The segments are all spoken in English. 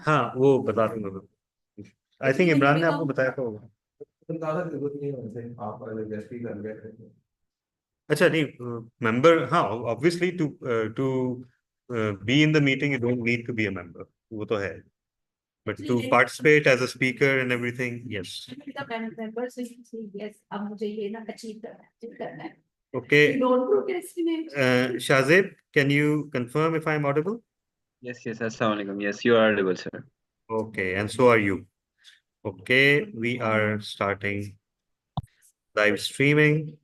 हाँ वो बता दूंगा मैं। आई थिंक इमरान ने आपको बताया था होगा। ज्यादा जरूरत नहीं है वैसे, आप जैसे ही कर गए थे। अच्छा नहीं, मेंबर, हाँ obviously to to be in the meeting you don't need to be a member, वो तो है, but to participate as a speaker and everything, yes. Member से यस, अब मुझे ये ना अचीव करना है। Okay, don't procrastinate. Shazib, can you confirm if I'm audible? Yes, yes, Assalamu alaikum. Yes, you are audible, sir. Okay, and so are you. Okay, we are starting live streaming.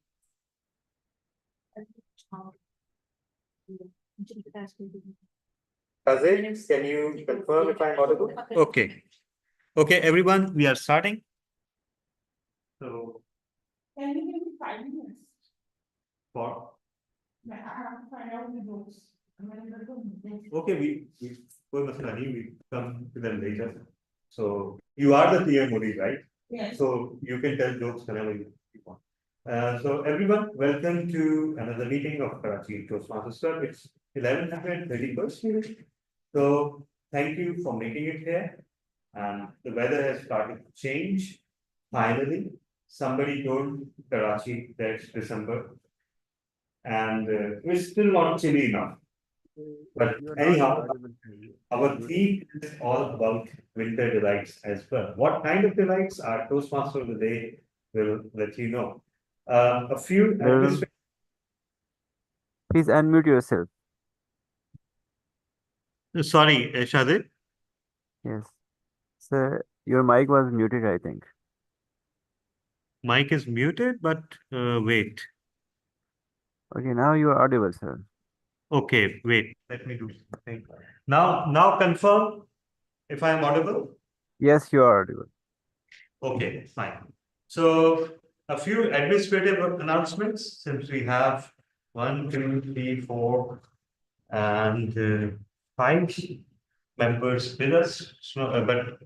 Shazib, can you confirm if I'm audible? Okay. Okay, everyone, we are starting. So, Can you give me 5 minutes? for I have to find out the notes. okay, we कोई मसला नहीं, we come to them later. So you are the TM only, right? Yes. So you can tell jokes whenever you want. So everyone, welcome to another meeting of Karachi Toastmasters Club. It's 11:31. So thank you for making it here. And the weather has started to change. Finally, somebody told Karachi that it's December, and it's still not chilly enough. But anyhow, our theme is all about winter delights as well. What kind of delights? Our Toastmaster of the day will let you know. A few Well, administrative. please unmute yourself. Sorry, Shadid. Yes. Sir, your mic was muted, I think. Mic is muted, but wait. Okay, now you are audible, sir. Okay, wait. Let me do something. Now confirm if I am audible. Yes, you are audible. Okay, fine. So a few administrative announcements, since we have 1, 2, 3, 4, and 5 members with us, so, but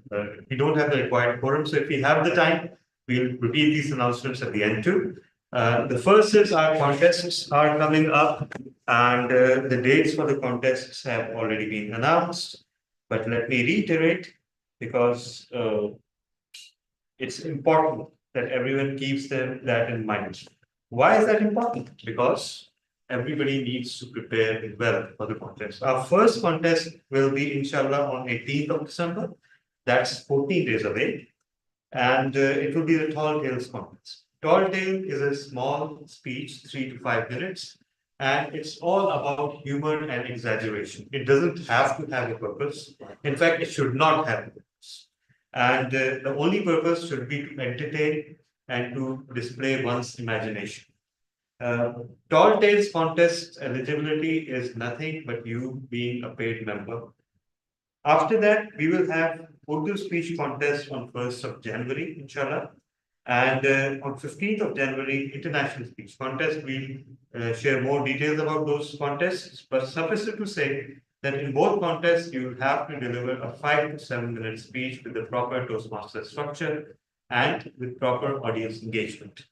we don't have the required quorum. So if we have the time, we'll repeat these announcements at the end too. The first is our contests are coming up, and the dates for the contests have already been announced. But let me reiterate, because it's important that everyone keeps that in mind. Why is that important? Because everybody needs to prepare well for the contest. Our first contest will be, inshallah, on 18th of December. That's 14 days away. And it will be the Tall Tales contest. Tall Tale is a small speech, 3 to 5 minutes, and it's all about humor and exaggeration. It doesn't have to have a purpose. In fact, it should not have a purpose. And the only purpose should be to entertain and to display one's imagination. Uh, Tall Tales contest eligibility is nothing but you being a paid member. After that, we will have Urdu speech contest on 1st of January, inshallah. And on 15th of January, international speech contest. We'll share more details about those contests. But suffice it to say that in both contests, you will have to deliver a 5 to 7 minute speech with the proper Toastmaster structure and with proper audience engagement.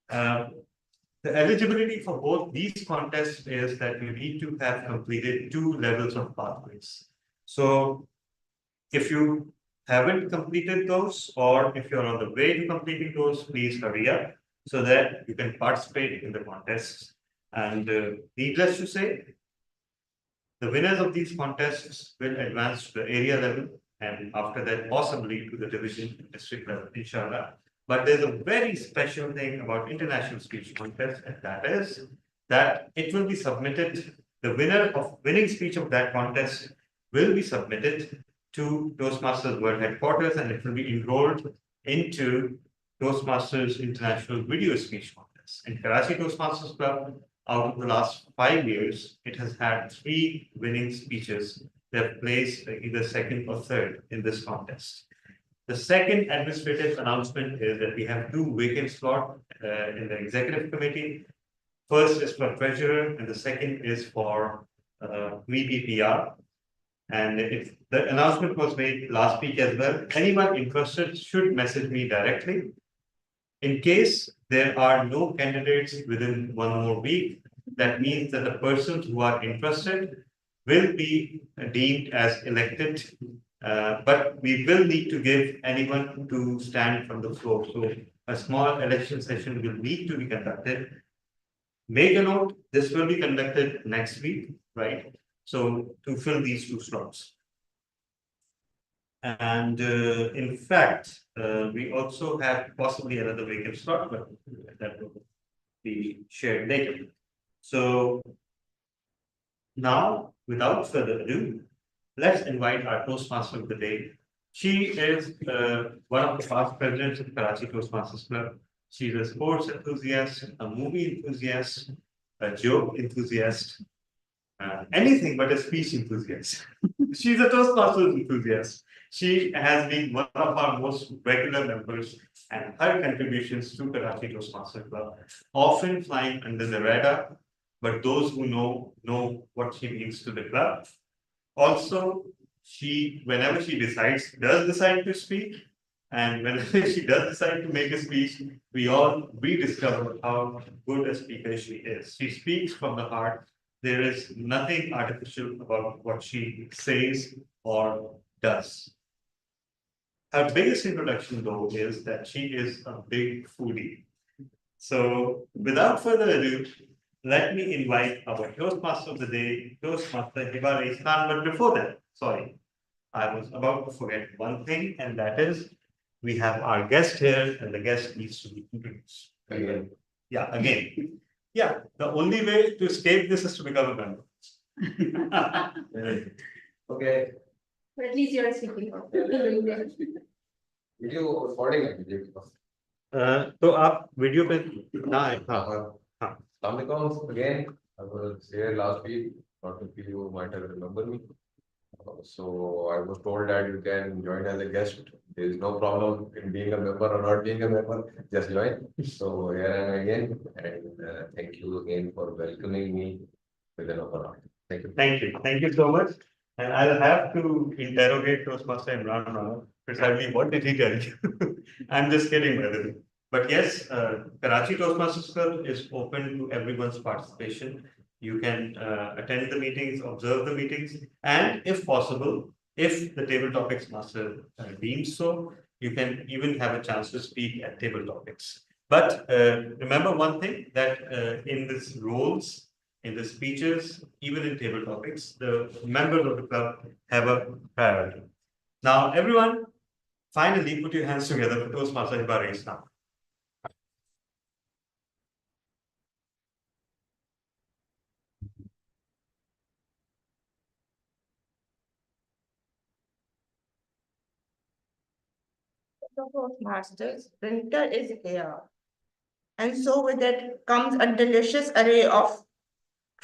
The eligibility for both these contests is that you need to have completed 2 levels of pathways. So if you haven't completed those, or if you're on the way to completing those, please hurry up so that you can participate in the contests. And needless to say, the winners of these contests will advance to the area level, and after that, possibly to the division and district level, inshallah. But there's a very special thing about international speech contest, and that is that it will be submitted. The winner of winning speech of that contest will be submitted to Toastmasters World Headquarters, and it will be enrolled into Toastmasters International Video Speech Contest. In Karachi Toastmasters Club, out of the last 5 years, it has had 3 winning speeches that have placed either second or third in this contest. The second administrative announcement is that we have 2 vacant slots in the executive committee. First is for treasurer, and the second is for VPPR. And the announcement was made last week as well. Anyone interested should message me directly. In case there are no candidates within 1 more week, that means that the persons who are interested will be deemed as elected But we will need to give anyone to stand from the floor. So a small election session will need to be conducted. Make a note, this will be conducted next week, right? So to fill these 2 slots. And in fact, we also have possibly another vacant slot, but that will be shared later. So now, without further ado, let's invite our Toastmaster of the day. She is one of the past presidents of Karachi Toastmasters Club. She's a sports enthusiast, a movie enthusiast, a joke enthusiast, anything but a speech enthusiast. She's a Toastmasters enthusiast. She has been one of our most regular members, and her contributions to Karachi Toastmasters Club often flying under the radar, but those who know what she means to the club. Also, whenever she does decide to speak, and whenever she does decide to make a speech, we all rediscover how good a speaker she is. She speaks from the heart. There is nothing artificial about what she says or does. Her biggest introduction, though, is that she is a big foodie. So, without further ado, let me invite our Toastmaster of the day, Toastmaster Hiba Reis Khan. But before that, sorry, I was about to forget one thing, and that is we have our guest here, and the guest needs to be introduced. Again. Yeah, again. Yeah, the only way to escape this is to become a member. Okay, But at least you're speaking. video recording है video. तो आप video पे ना आए हाँ हाँ Assalamualaikum again. I was here last week. Not a few you might have remember me. So I was told that you can join as a guest. There is no problem in being a member or not being a member. Just join. So here I am again, and thank you again for welcoming me with an open heart. Thank you. Thank you so much. And I'll have to interrogate Toastmaster Imran now. Precisely what did he tell you? I'm just kidding, brother. But yes, Karachi Toastmasters Club is open to everyone's participation. You can attend the meetings, observe the meetings, and if possible, if the table topics master deems so, you can even have a chance to speak at table topics. But remember one thing, that in these roles, in the speeches, even in table topics, the members of the club have a priority. Now, everyone, finally put your hands together for Toastmaster Hiba Reis now. Toastmasters, winter is here. And so with it comes a delicious array of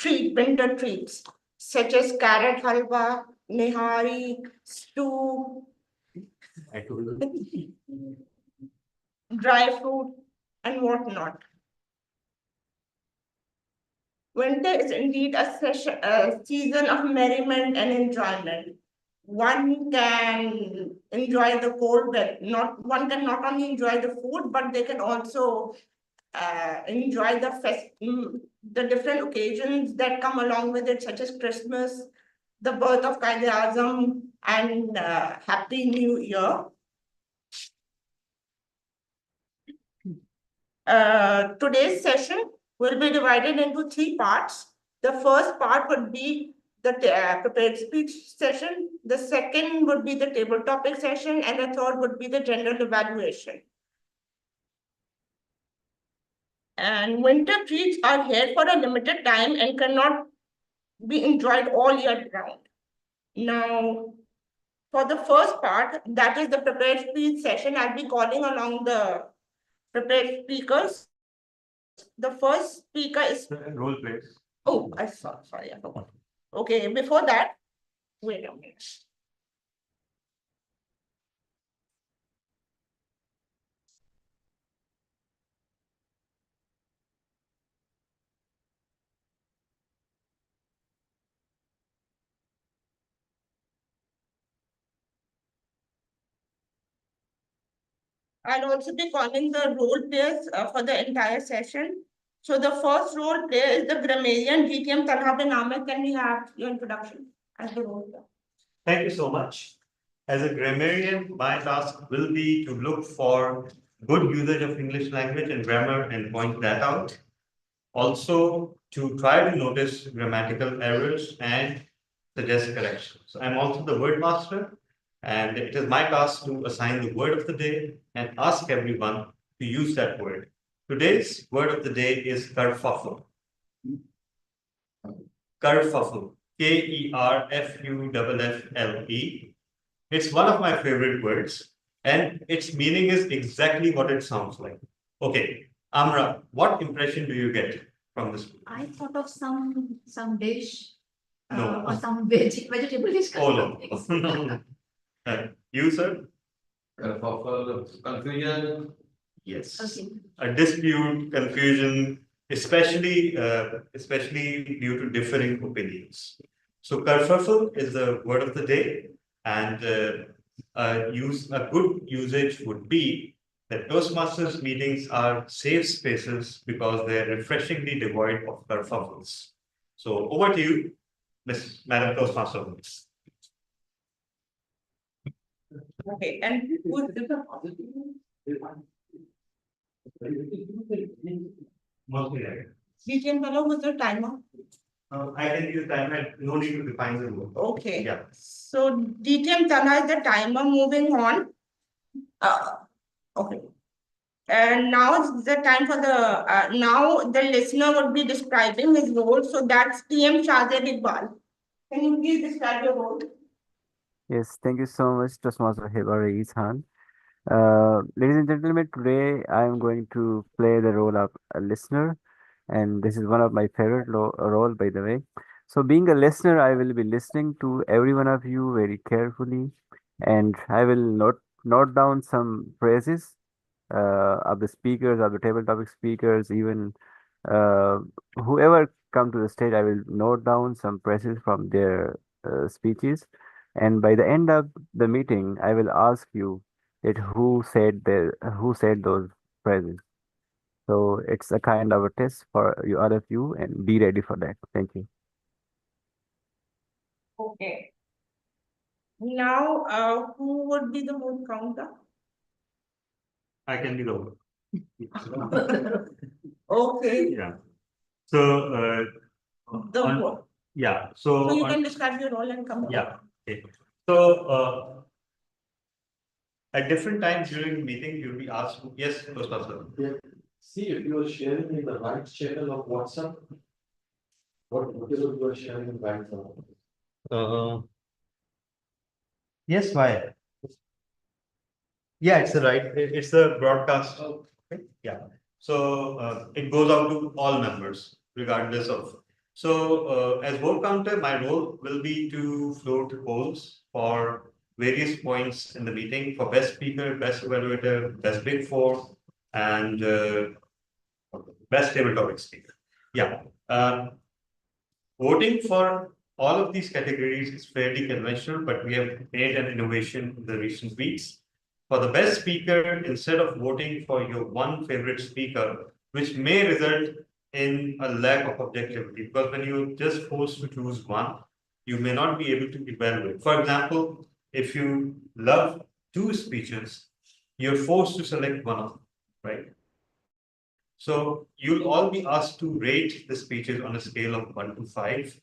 winter treats, such as carrot halwa, nihari, stew, I told you. dry fruit, and whatnot. Winter is indeed a season of merriment and enjoyment. One can enjoy the cold weather. One can not only enjoy the food, but they can also enjoy the different occasions that come along with it, such as Christmas, the birth of Quaid-e-Azam, and Happy New Year. Today's session will be divided into 3 parts. The first part would be the prepared speech session. The second would be the table topic session, and the third would be the general evaluation. And winter treats are here for a limited time and cannot be enjoyed all year round. Now, for the first part, that is the prepared speech session, I'll be calling along the prepared speakers. The first speaker is Role plays. Oh, sorry, I forgot. Okay, before that, wait a minute. I'll also be calling the role players for the entire session. So the first role player is the grammarian GTM Talha bin Ahmed. Can we have your introduction as the role player? Thank you so much. As a grammarian, my task will be to look for good usage of English language and grammar and point that out. Also, to try to notice grammatical errors and suggest corrections. So I'm also the word master, and it is my task to assign the word of the day and ask everyone to use that word. Today's word of the day is kerfuffle. Kerfuffle. Kerfuffle. It's one of my favorite words, and its meaning is exactly what it sounds like. Okay, Amra, what impression do you get from this? I thought of some dish. No. Or some vegetable dish. Oh, no. No. You, sir? Confusion. Yes. Okay. A dispute, confusion, especially due to differing opinions. So kerfuffle is the word of the day, and a good usage would be that Toastmasters meetings are safe spaces because they're refreshingly devoid of kerfuffles. So over to you, Madam Toastmaster. Okay, and who is the Mostly right. DTM fellow with the timer? I can use timer, no need to define the rule. Okay. Yeah. So DTM Tana is the timer moving on. Okay. And now it's the time for now the listener would be describing his role. So that's TM Shazia Iqbal. Can you please describe your role? Yes, thank you so much, Toastmaster Hebari Khan. Ladies and gentlemen, today I am going to play the role of a listener, and this is one of my favorite role, by the way. So, being a listener, I will be listening to every one of you very carefully, and I will note down some phrases of the speakers, of the table topic speakers, even uh, whoever come to the stage. I will note down some phrases from their speeches, and by the end of the meeting, I will ask you that who said those phrases. So it's a kind of a test for you, all of you, and be ready for that. Thank you. Okay. Now, who would be the vote counter? I can be the one. Okay. Yeah. So, The on- vote. yeah, So so, you on- can describe your role and come. yeah, okay. So, at different times during the meeting, you'll be asked, yes, Toastmaster. See if you are sharing in the right channel of WhatsApp. Whatever you are sharing right now. Yes, why? Yeah, it's the right, it's the broadcast. Okay, yeah. So, it goes out to all members regardless of. So, as vote counter, my role will be to float polls for various points in the meeting for best speaker, best evaluator, best big four, and best table topic speaker. Yeah. Voting for all of these categories is fairly conventional, but we have made an innovation in the recent weeks. For the best speaker, instead of voting for your one favorite speaker, which may result in a lack of objectivity, because when you're just forced to choose one, you may not be able to evaluate. For example, if you love two speeches, you're forced to select one of them, right? So you'll all be asked to rate the speeches on a scale of 1 to 5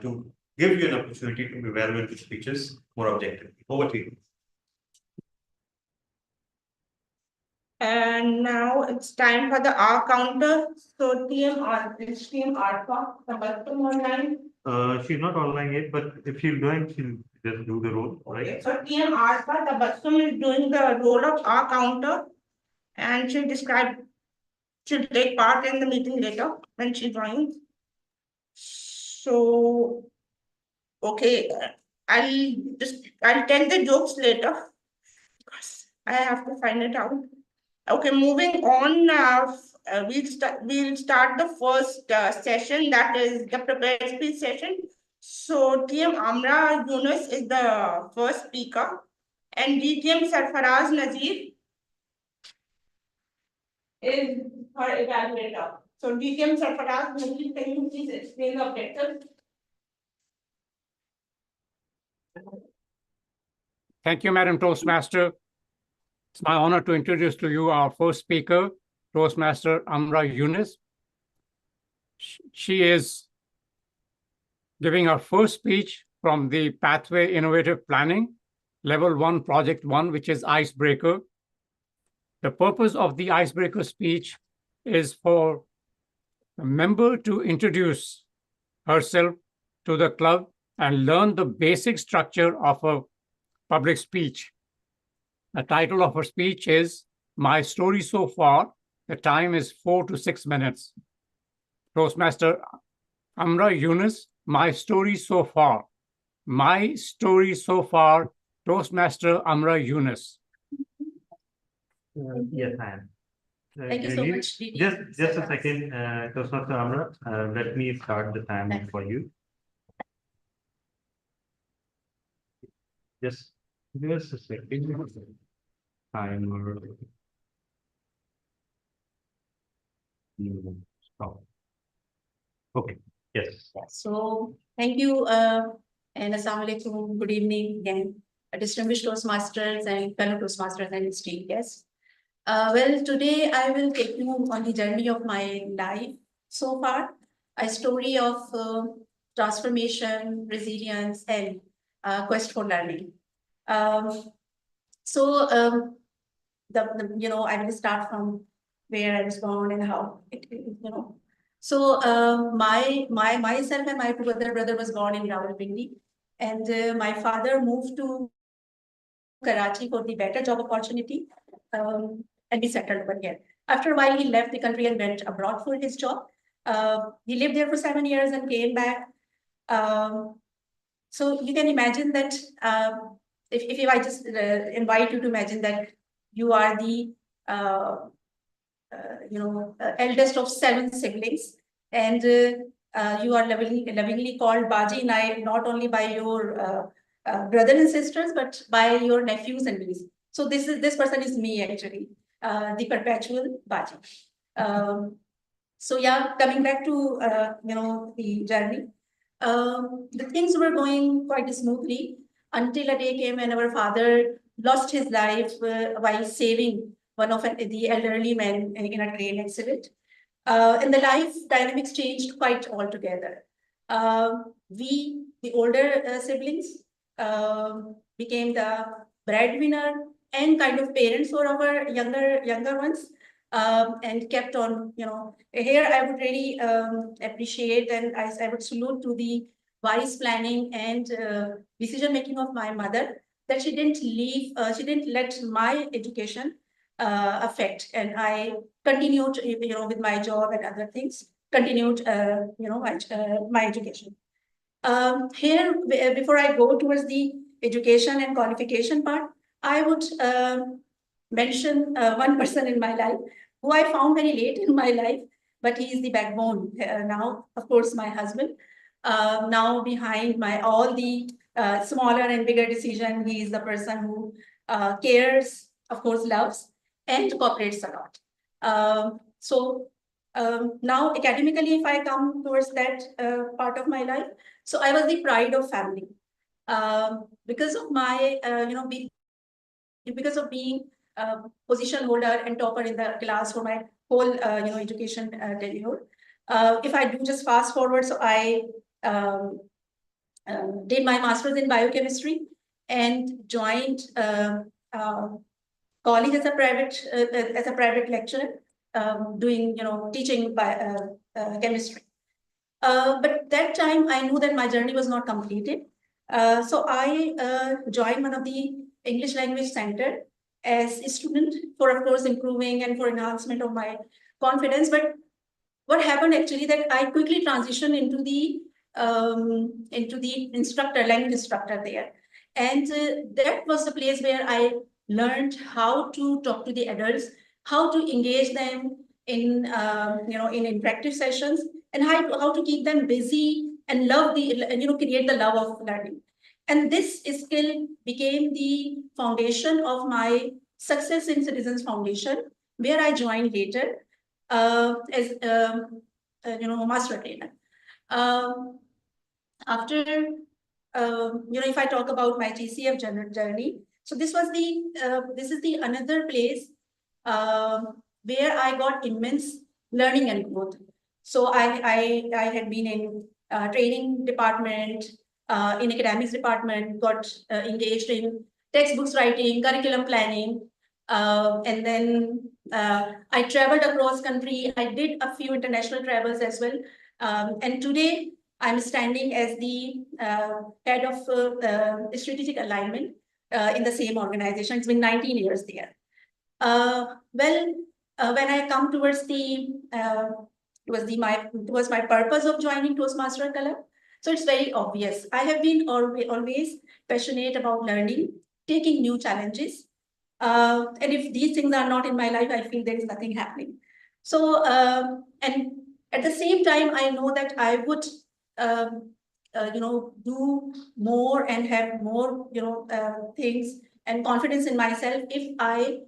to give you an opportunity to evaluate the speeches more objectively. Over to you. And now it's time for the R counter. So it's team Alpha, the bottom online. She's not online yet, but if she's doing, she'll just do the role, Okay, right? so team Alpha, the Basum is doing the role of R counter. And she'll take part in the meeting later when she joins. So, okay, I'll tell the jokes later. Because I have to find it out. Okay, moving on. We'll start the first session, that is the prepared speech session. So TM Amra Yunus is the first speaker, and DTM Sarfaraz Nazir is her evaluator. So DTM Sarfaraz Nazir, can you please explain the objective? Thank you, Madam Toastmaster. It's my honor to introduce to you our first speaker, Toastmaster Amra Yunus. She is giving her first speech from the Pathway Innovative Planning, Level 1, Project 1, which is Icebreaker. The purpose of the Icebreaker speech is for the member to introduce herself to the club and learn the basic structure of a public speech. The title of her speech is My Story So Far. The time is 4 to 6 minutes. Toastmaster Amra Yunus, My Story So Far. My Story So Far, Toastmaster Amra Yunus. Yes, I am. Thank you so Really? much, Didi. Just a second, Toastmaster Amra, let me start the time for you. Just a second. Timer. Stop. Okay, yes. So thank you and Assalamu alaikum. Good evening again, distinguished Toastmasters and fellow Toastmasters and esteemed guests. Well, today I will take you on the journey of my life so far, a story of transformation, resilience, and quest for learning. I will start from where I was born and how it. So myself and my two other brother was born in Rawalpindi, and my father moved to Karachi for the better job opportunity, and we settled over here. After a while, he left the country and went abroad for his job. He lived there for 7 years and came back. So you can imagine that if I just invite you to imagine that you are the eldest of 7 siblings, and you are lovingly called Baji, not only by your brothers and sisters, but by your nephews and nieces. So this person is me actually, the perpetual Baji. So yeah, coming back to the journey, the things were going quite smoothly until a day came when our father lost his life while saving one of the elderly men in a train accident. And the life dynamics changed quite altogether. We, the older siblings, became the breadwinner and kind of parents for our younger ones, and kept on, here I would really appreciate and I would salute to the wise planning and decision making of my mother, that she didn't let my education affect, and I continued, with my job and other things, continued, my education. Here, before I go towards the education and qualification part, I would mention one person in my life who I found very late in my life, but he is the backbone now, of course, my husband. Now behind all the smaller and bigger decision, he is the person who cares, of course, loves, and cooperates a lot. Now academically, if I come towards that part of my life, so I was the pride of family because of my, because of being position holder and topper in the class for my whole, education tenure. If I do just fast forward, so I did my master's in biochemistry and joined college as a private lecturer, doing, teaching chemistry. But that time I knew that my journey was not completed. So I joined one of the English language center as a student for, of course, improving and for enhancement of my confidence. But what happened actually that I quickly transitioned into the language instructor there. And that was the place where I learned how to talk to the adults, how to engage them in, in interactive sessions, and how to keep them busy and create the love of learning. And this skill became the foundation of my Success in Citizens Foundation, where I joined later as master trainer. After, if I talk about my GCF journey, So this was this is the another place where I got immense learning and growth. So I had been in training department, in academics department, got engaged in textbooks writing, curriculum planning, and then I traveled across country. I did a few international travels as well. And today I'm standing as the head of strategic alignment in the same organization. It's been 19 years there. When I come towards towards my purpose of joining Toastmaster Club, so it's very obvious. I have been always passionate about learning, taking new challenges. And if these things are not in my life, I feel there is nothing happening. So, and at the same time, I know that I would, do more and have more, things and confidence in myself if I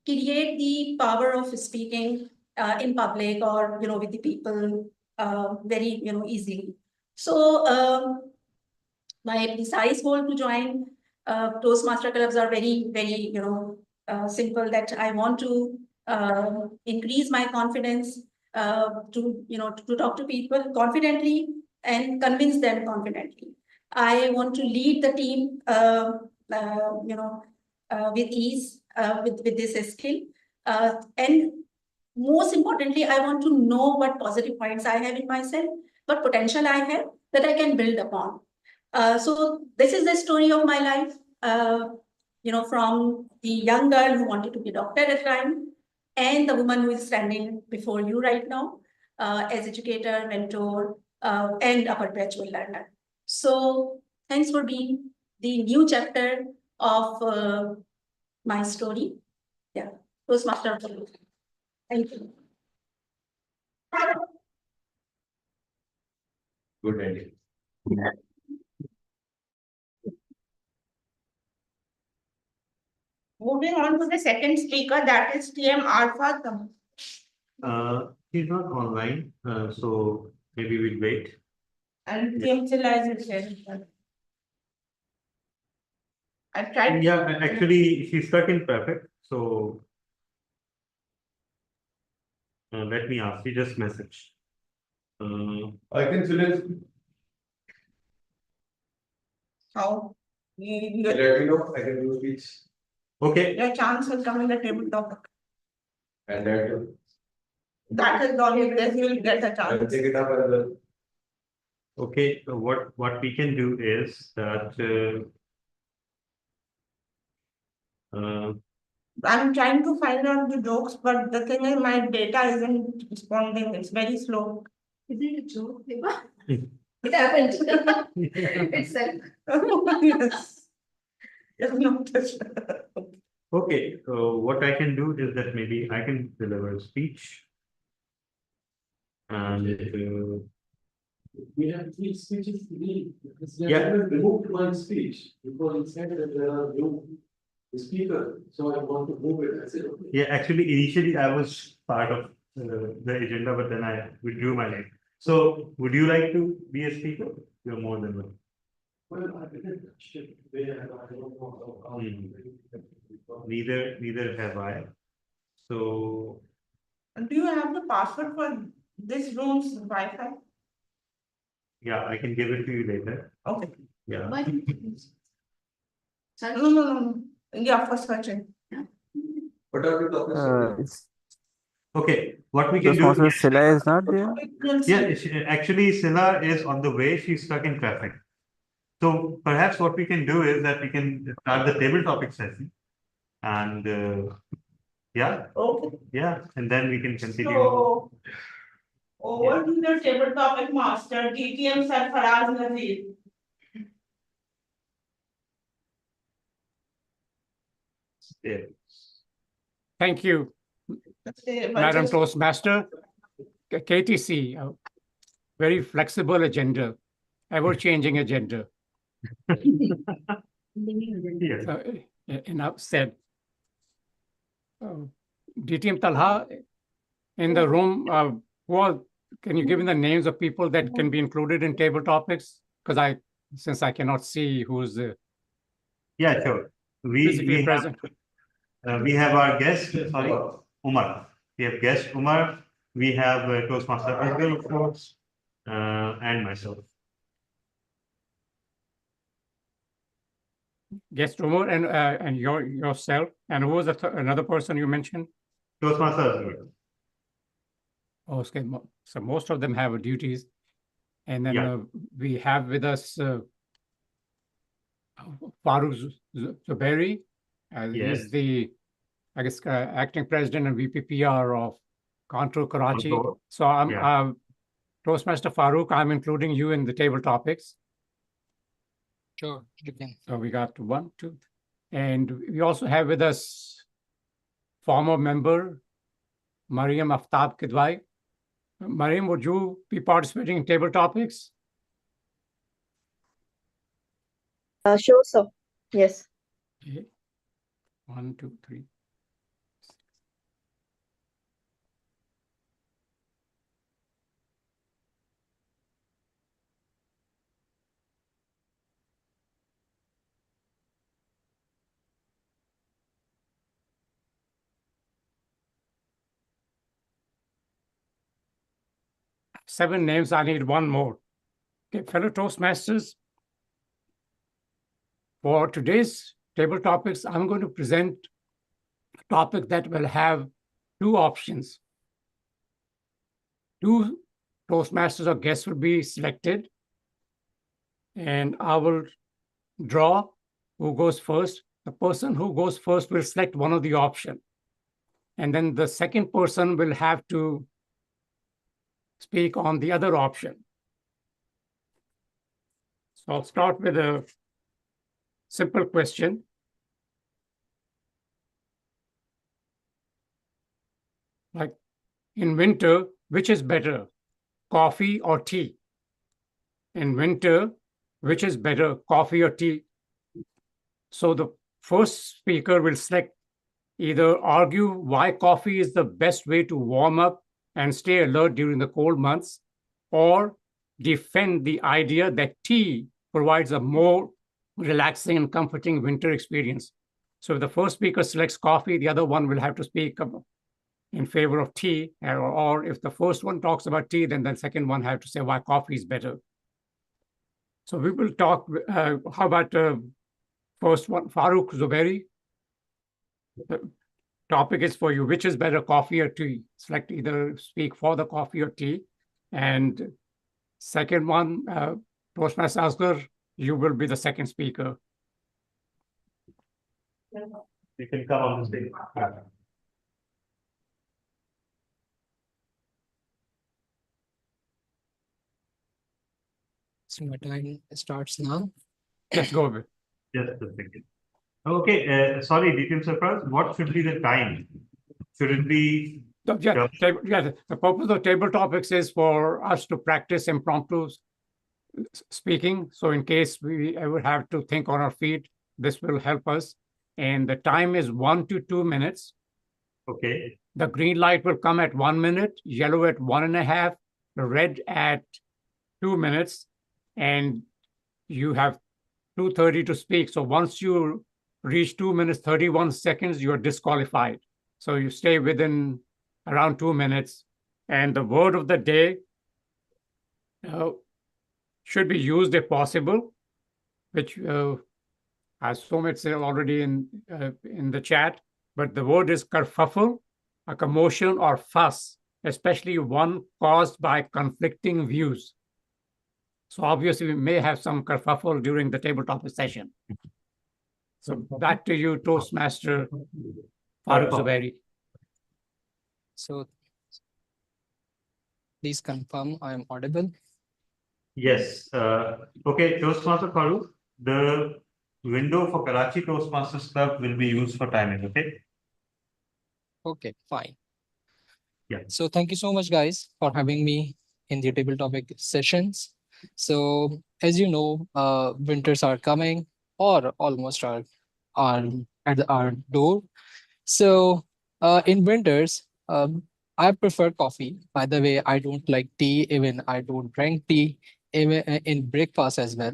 create the power of speaking in public or, with the people very, easily. So, my precise goal to join Toastmaster clubs are very, very, simple, that I want to increase my confidence to talk to people confidently and convince them confidently. I want to lead the team, with ease, with this skill. And most importantly, I want to know what positive points I have in myself, what potential I have that I can build upon. So this is the story of my life, from the young girl who wanted to be a doctor at the time, and the woman who is standing before you right now as educator, mentor, and a perpetual learner. So thanks for being the new chapter of my story. Yeah, Toastmaster. Thank you. Good ending. Moving on to the second speaker, that is TM Alpha. He's not online, so maybe we'll wait. And TM Chilla is here. I tried. Yeah, actually, she's stuck in perfect. So let me ask you, just message. I can fill in. How? Let me know. I can do speech. Okay. Your chance will come in the table topic. And that That is the only place you will get a I'll chance. take it up as well. Okay. So what we can do is that. I'm trying to find out the jokes, but the thing is, my data isn't responding. It's very slow. Is it a joke? It happened. Itself. Yes. Yes, noticed. Okay, so what I can do is that maybe I can deliver a speech. And We have 3 speeches today. Yeah. Removed my speech because it said that there are new speakers, so I want to move it. I said, okay. yeah, actually, initially I was part of the agenda, but then I withdrew my name. So would you like to be a speaker? You're more than welcome. Well, I didn't touch it there, and I don't know how. Neither have I. So Do you have the password for this room's Wi-Fi? yeah, I can give it to you later. Okay. Yeah. No. Yeah, for searching. What are we talking about? It's Okay, what we can do. Toastmaster Silla is not there. Yeah, actually, Silla is on the way. She's stuck in traffic. So perhaps what we can do is that we can start the table topic session. And yeah, Okay. and then we can continue. So, over to the table topic master, DTM Sarfaraz Nazir. Yeah. Thank you, Madam Toastmaster. KTC, a very flexible agenda, ever-changing agenda. Yes. Enough said. DTM Talha, in the room, can you give me the names of people that can be included in table topics? Because since I cannot see who's the. Yeah, sure. physically we have present. we have our guest, sorry, Umar. We have guest Umar. We have Toastmaster Azgal, of course, and myself. Guest Umar and yourself. And who was another person you mentioned? Toastmaster Azgal. Okay, so most of them have duties. And then Yeah. we have with us Farooq Zuberi. Yes. He's the, I guess, acting president and VPPR of Contour Karachi. Contour, So I'm yeah. Toastmaster Farooq, I'm including you in the table topics. Sure, you can. So we got 1, 2, and we also have with us former member Mariam Aftab Kidwai. Mariam, would you be participating in table topics? Sure, sir. Yes. Okay. 1, 2, 3. Seven names, I need one more. Okay, fellow Toastmasters, for today's table topics, I'm going to present a topic that will have two options. Two Toastmasters or guests will be selected, and I will draw who goes first. The person who goes first will select one of the option, and then the second person will have to speak on the other option. So I'll start with a simple question. Like, in winter, which is better, coffee or tea? In winter, which is better, coffee or tea? So the first speaker will select either argue why coffee is the best way to warm up and stay alert during the cold months, or defend the idea that tea provides a more relaxing and comforting winter experience. So if the first speaker selects coffee, the other one will have to speak in favor of tea, or if the first one talks about tea, then the second one have to say why coffee is better. So we will talk, how about first one, Farooq Zuberi? The topic is for you, which is better, coffee or tea? Select either speak for the coffee or tea. And second one, Toastmaster Asghar, you will be the second speaker. You can come on the stage. So my time starts now. Let's go with it. Just a second. Okay, sorry, detailed surprise. What should be the time? Should it be? Yeah, the purpose of table topics is for us to practice impromptu speaking. So in case we ever have to think on our feet, this will help us. And the time is 1 to 2 minutes. Okay. The green light will come at 1 minute, yellow at 1.5, red at 2 minutes, and you have 2:30 to speak. So once you reach 2 minutes, 31 seconds, you're disqualified. So you stay within around 2 minutes. And the word of the day should be used if possible, which as Sumit said already in the chat, but the word is kerfuffle, a commotion or fuss, especially one caused by conflicting views. So obviously we may have some kerfuffle during the tabletop session. So back to you, Toastmaster Farooq Zuberi. So please confirm I am audible. Yes. Okay, Toastmaster Farooq, the window for Karachi Toastmasters Club will be used for timing, okay? Okay, fine. Yeah. So thank you so much, guys, for having me in the table topic sessions. So as you know, winters are coming, or almost are at our door. So in winters, I prefer coffee. By the way, I don't like tea. Even I don't drink tea, even in breakfast as well.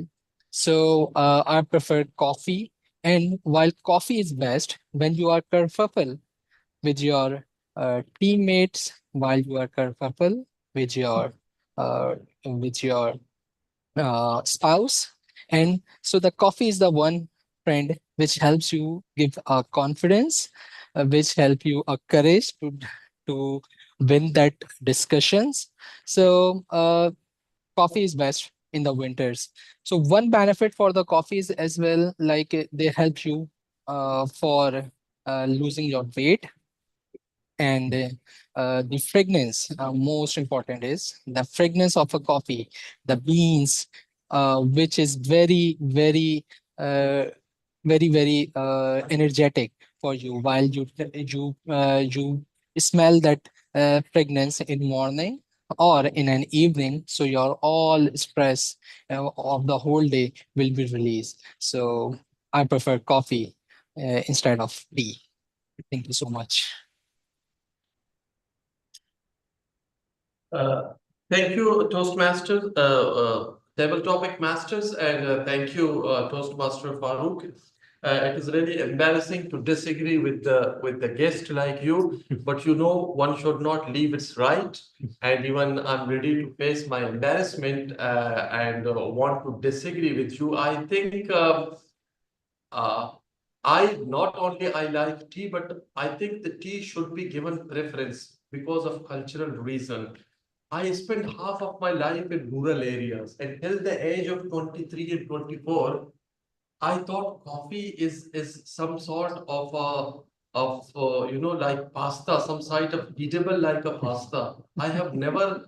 So I prefer coffee. And while coffee is best when you are kerfuffle with your teammates, while you are kerfuffle uh, with your spouse. And so the coffee is the one friend which helps you give confidence, which help you courage to win that discussions. So coffee is best in the winters. So one benefit for the coffee is as well, like they help you for losing your weight. And the fragrance, most important is the fragrance of a coffee, the beans, which is uh, very energetic for you while you smell that fragrance in morning or in an evening. So your all stress of the whole day will be released. So I prefer coffee instead of tea. Thank you so much. Thank you, Toastmasters, table topic masters, and thank you, Toastmaster Farooq. It is really embarrassing to disagree with the guest like you, but you know one should not leave its right. And even I'm ready to face my embarrassment and want to disagree with you. I think I not only I like tea, but I think the tea should be given preference because of cultural reason. I spent half of my life in rural areas, and till the age of 23 and 24, I thought coffee is some sort of like pasta, some sort of eatable like a pasta. I have never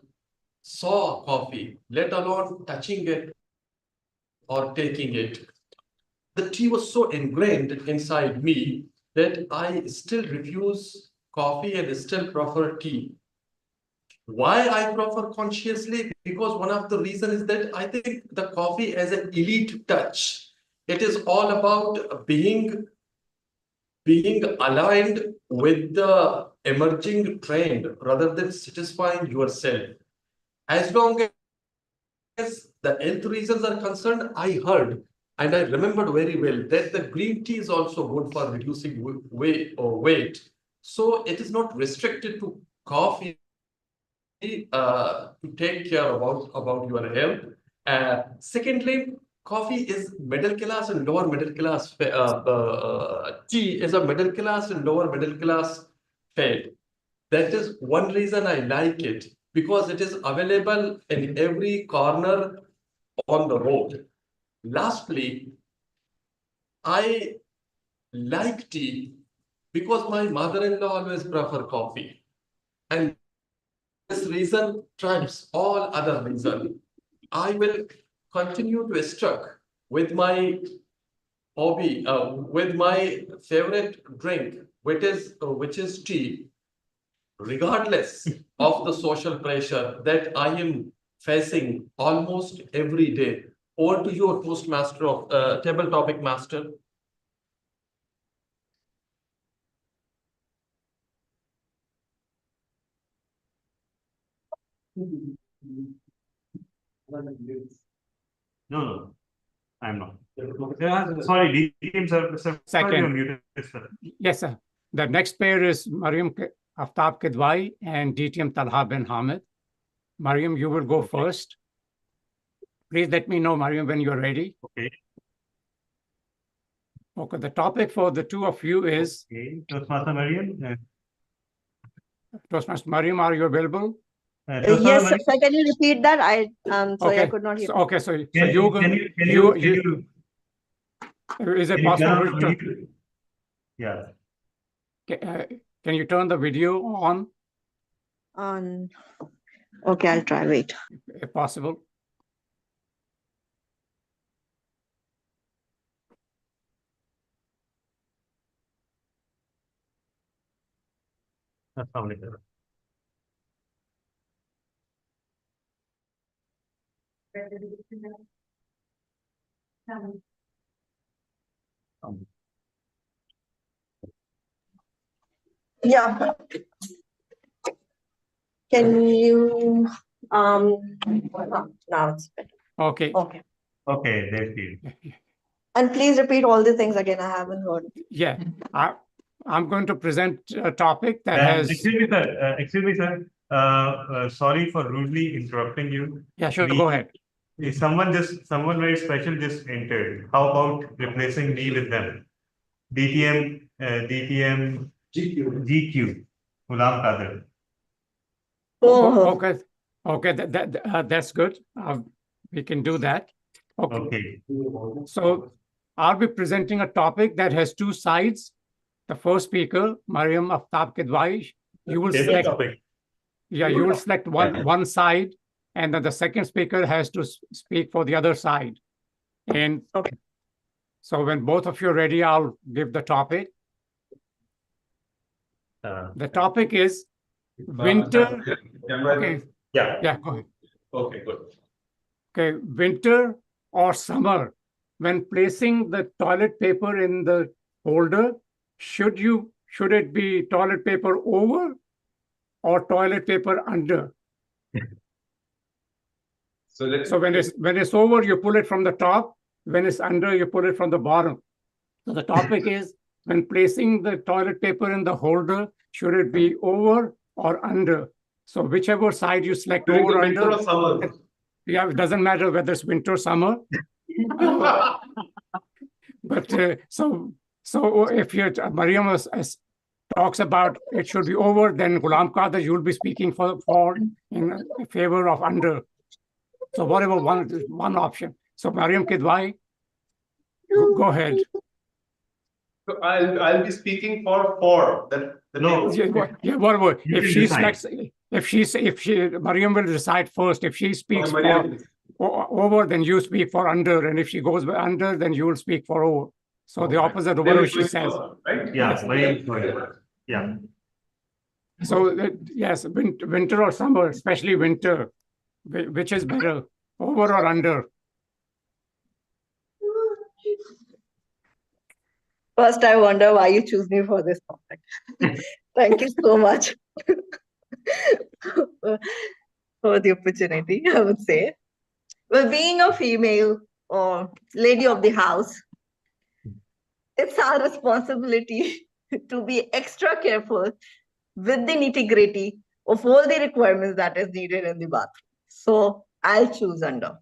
saw coffee, let alone touching it or taking it. The tea was so ingrained inside me that I still refuse coffee and still prefer tea. Why I prefer consciously? Because one of the reasons is that I think the coffee as an elite touch. It is all about being aligned with the emerging trend rather than satisfying yourself. As long as the health reasons are concerned, I heard and I remembered very well that the green tea is also good for reducing weight. So it is not restricted to coffee to take care about your health. Secondly, coffee is middle class and lower middle class. Tea is a middle class and lower middle class fed. That is one reason I like it because it is available in every corner on the road. Lastly, I like tea because my mother-in-law always prefer coffee. And this reason trumps all other reason. I will continue to stuck with my hobby, with my favorite drink, which is tea, regardless of the social pressure that I am facing almost every day. Over to you, Toastmaster of Table Topic Master. No, I'm not. Sorry, DTM sir. Second. Muted, sir. Yes, sir. The next pair is Mariam Aftab Kidwai and DTM Talha bin Hamid. Mariam, you will go first. Please let me know, Mariam, when you're ready. Okay. Okay, the topic for the two of you is... Okay, Toastmaster Mariam. Toastmaster Mariam, are you available? Yes, sir. Can you repeat that? Sorry, I could not hear. Okay, so Can you is it possible to... Yeah. Can you turn the video on? Okay, I'll try. Wait. If possible. Yeah. Can you now it's better. Okay. Okay. Okay, that's it. And please repeat all the things again. I haven't heard. Yeah, I'm going to present a topic that has. Excuse me, sir. Sorry for rudely interrupting you. Yeah, sure. Go ahead. Someone very special just entered. How about replacing me with them? DTM GQ, Ghulam Qadir. Oh, Okay, that's good. We can do that. Okay. So I'll be presenting a topic that has two sides. The first speaker, Mariam Aftab Kidwai, you will select. Yeah, you will select one side, and then the second speaker has to speak for the other side. And okay. So when both of you are ready, I'll give the topic. The topic is winter. Okay. Yeah, go ahead. Okay, good. Okay, winter or summer. When placing the toilet paper in the holder, should it be toilet paper over or toilet paper under? So when it's over, you pull it from the top. When it's under, you pull it from the bottom. So the topic is, when placing the toilet paper in the holder, should it be over or under? So whichever side you select, over or under. Winter or summer? Yeah, it doesn't matter whether it's winter or summer. But so if Mariam talks about it should be over, then Ghulam Qadir, you'll be speaking for in favor of under. So whatever one option. So Mariam Kidwai, go ahead. So I'll be speaking for that. Yeah, whatever. If Mariam will decide first. If she speaks for over, then you speak for under, and if she goes under, then you will speak for over. So the opposite of whatever she says. Right? Yeah. So yes, winter or summer, especially winter, which is better, over or under? First, I wonder why you choose me for this topic. Thank you so much for the opportunity, I would say. Well, being a female or lady of the house, it's our responsibility to be extra careful with the nitty-gritty of all the requirements that is needed in the bathroom. So I'll choose under.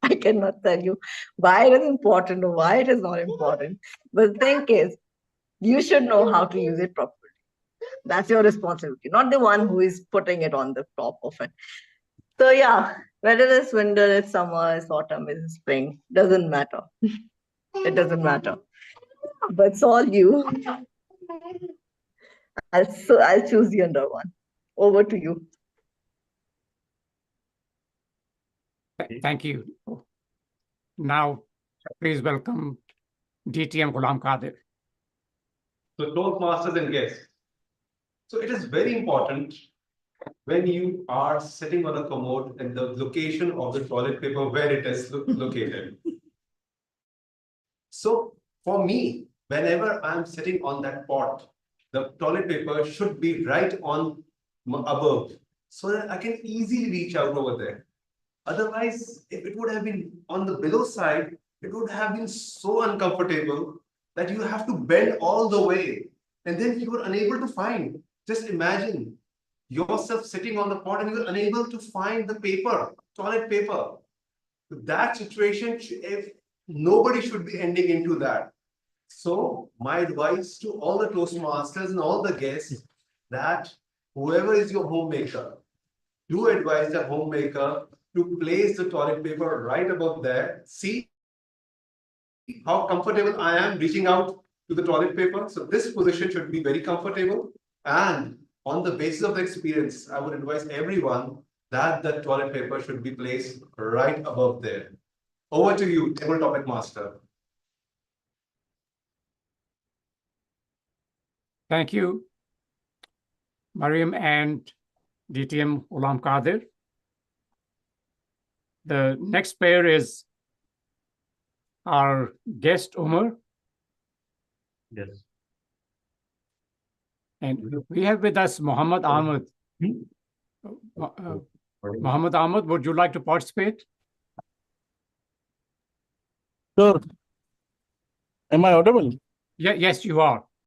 I cannot tell you why it is important or why it is not important. But the thing is, you should know how to use it properly. That's your responsibility, not the one who is putting it on the top of it. So yeah, whether it's winter, it's summer, it's autumn, it's spring, doesn't matter. It doesn't matter. But it's all you. I'll choose the under one. Over to you. Thank you. Now, please welcome DTM Ghulam Qadir. So Toastmasters and guests. So it is very important when you are sitting on a commode and the location of the toilet paper where it is located. So for me, whenever I'm sitting on that pot, the toilet paper should be right on above so that I can easily reach out over there. Otherwise, if it would have been on the below side, it would have been so uncomfortable that you have to bend all the way and then you were unable to find. Just imagine yourself sitting on the pot and you're unable to find the paper, toilet paper. That situation, if nobody should be ending into that. So my advice to all the Toastmasters and all the guests that whoever is your homemaker, do advise the homemaker to place the toilet paper right above there. See how comfortable I am reaching out to the toilet paper. So this position should be very comfortable. And on the basis of the experience, I would advise everyone that the toilet paper should be placed right above there. Over to you, table topic master. Thank you, Mariam and DTM Ghulam Qadir. The next pair is our guest, Umar. Yes. And we have with us Muhammad Ahmed. Muhammad Ahmed, would you like to participate? Sure. Am I audible? Yes, you are.